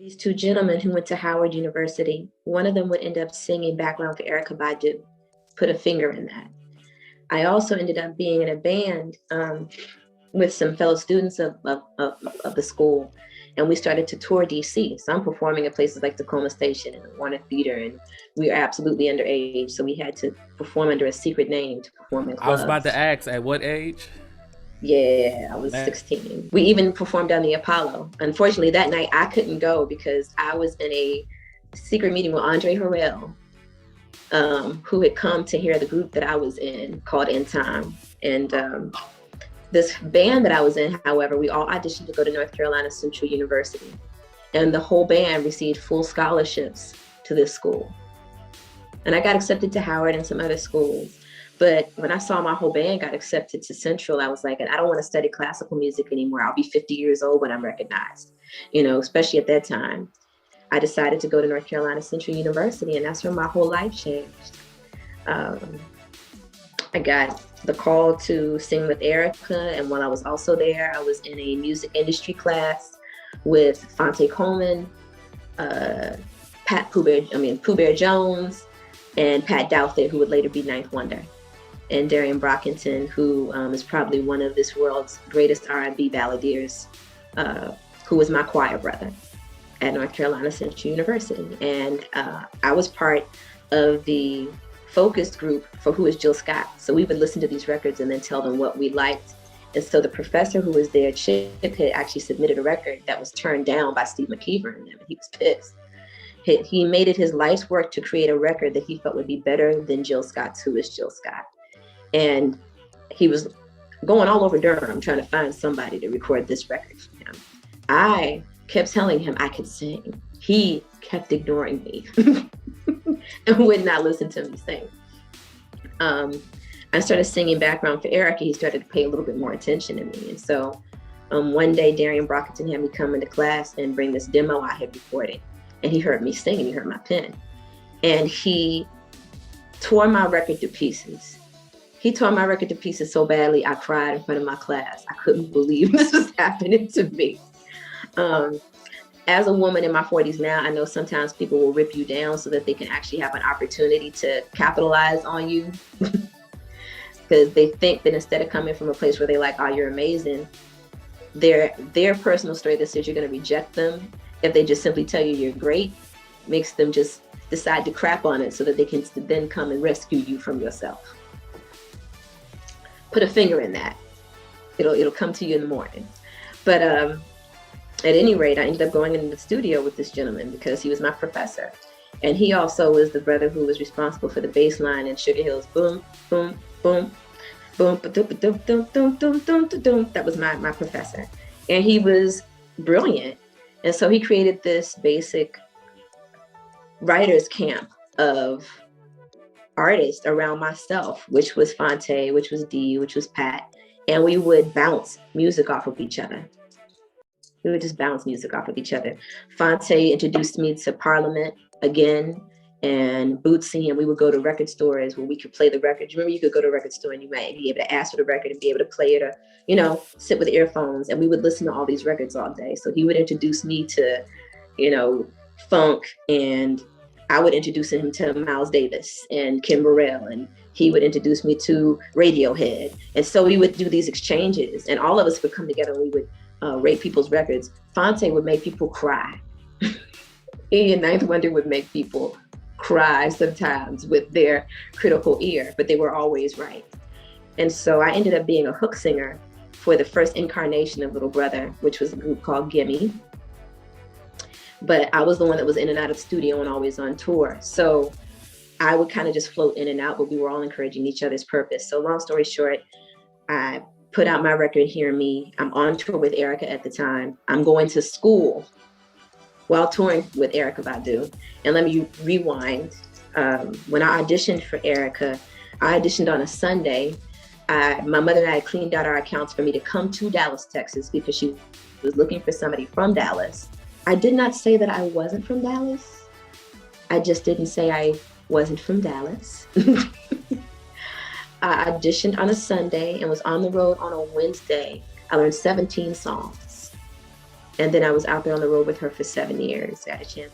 These two gentlemen who went to Howard University, one of them would end up singing background for Erykah Badu. Put a finger in that. I also ended up being in a band with some fellow students of the school, and we started to tour DC. So I'm performing at places like Tacoma Station and the Warner Theater, and we are absolutely underage, so we had to perform under a secret name to perform in clubs. I was about to ask, at what age? Yeah, I was 16. We even performed down the Apollo. Unfortunately, that night I couldn't go because I was in a secret meeting with Andre Harrell, who had come to hear the group that I was in called In Time. And this band that I was in, however, we all auditioned to go to North Carolina Central University. And the whole band received full scholarships to this school. And I got accepted to Howard and some other schools. But when I saw my whole band got accepted to Central, I was like, I don't want to study classical music anymore. I'll be 50 years old when I'm recognized, especially at that time. I decided to go to North Carolina Central University, and that's where my whole life changed. I got the call to sing with Erykah, and while I was also there, I was in a music industry class with Fonte Coleman, Pooh Bear Jones, and Pat Douthat, who would later be Ninth Wonder, and Darian Brockington, who is probably one of this world's greatest R&B balladeers, who was my choir brother at North Carolina Central University. And I was part of the focus group for Who is Jill Scott. So we would listen to these records and then tell them what we liked. And so the professor who was there, Chip, had actually submitted a record that was turned down by Steve McKeever, and he was pissed. He made it his life's work to create a record that he felt would be better than Jill Scott's Who is Jill Scott. And he was going all over Durham trying to find somebody to record this record for him. I kept telling him I could sing. He kept ignoring me and would not listen to me sing. I started singing background for Erykah. He started to pay a little bit more attention to me. And so one day, Darian Brockington had me come into class and bring this demo I had recorded. And he heard me sing and he heard my pen. And he tore my record to pieces. He tore my record to pieces so badly, I cried in front of my class. I couldn't believe this was happening to me. As a woman in my 40s now, I know sometimes people will rip you down so that they can actually have an opportunity to capitalize on you. Because they think that instead of coming from a place where they're like, oh, you're amazing, their personal story that says you're going to reject them, if they just simply tell you you're great, makes them just decide to crap on it so that they can then come and rescue you from yourself. Put a finger in that. It'll come to you in the morning. But at any rate, I ended up going into the studio with this gentleman because he was my professor. And he also was the brother who was responsible for the bass line in Sugar Hill's boom, boom, boom, boom, ba-dum-ba-dum-dum-dum-dum-dum-dum. That was my professor. And he was brilliant. And so he created this basic writer's camp of artists around myself, which was Fonte, which was Dee, which was Pat. And we would bounce music off of each other. We would just bounce music off of each other. Fonte introduced me to Parliament again and Bootsy, and we would go to record stores where we could play the records. Remember, you could go to a record store and you might be able to ask for the record and be able to play it, or, sit with earphones, and we would listen to all these records all day. So he would introduce me to, funk, and I would introduce him to Miles Davis and Kim Burrell, and he would introduce me to Radiohead. And so we would do these exchanges, and all of us would come together and we would rate people's records. Fonte would make people cry. He and Ninth Wonder would make people cry sometimes with their critical ear, but they were always right. And so I ended up being a hook singer for the first incarnation of Little Brother, which was a group called Gimme. But I was the one that was in and out of studio and always on tour. So I would kind of just float in and out, but we were all encouraging each other's purpose. So long story short, I put out my record, Hear Me. I'm on tour with Erykah at the time. I'm going to school while touring with Erykah Badu. And let me rewind. When I auditioned for Erykah, I auditioned on a Sunday. My mother and I had cleaned out our accounts for me to come to Dallas, Texas, because she was looking for somebody from Dallas. I did not say that I wasn't from Dallas. I just didn't say I wasn't from Dallas. I auditioned on a Sunday and was on the road on a Wednesday. I learned 17 songs. And then I was out there on the road with her for 7 years. I had a chance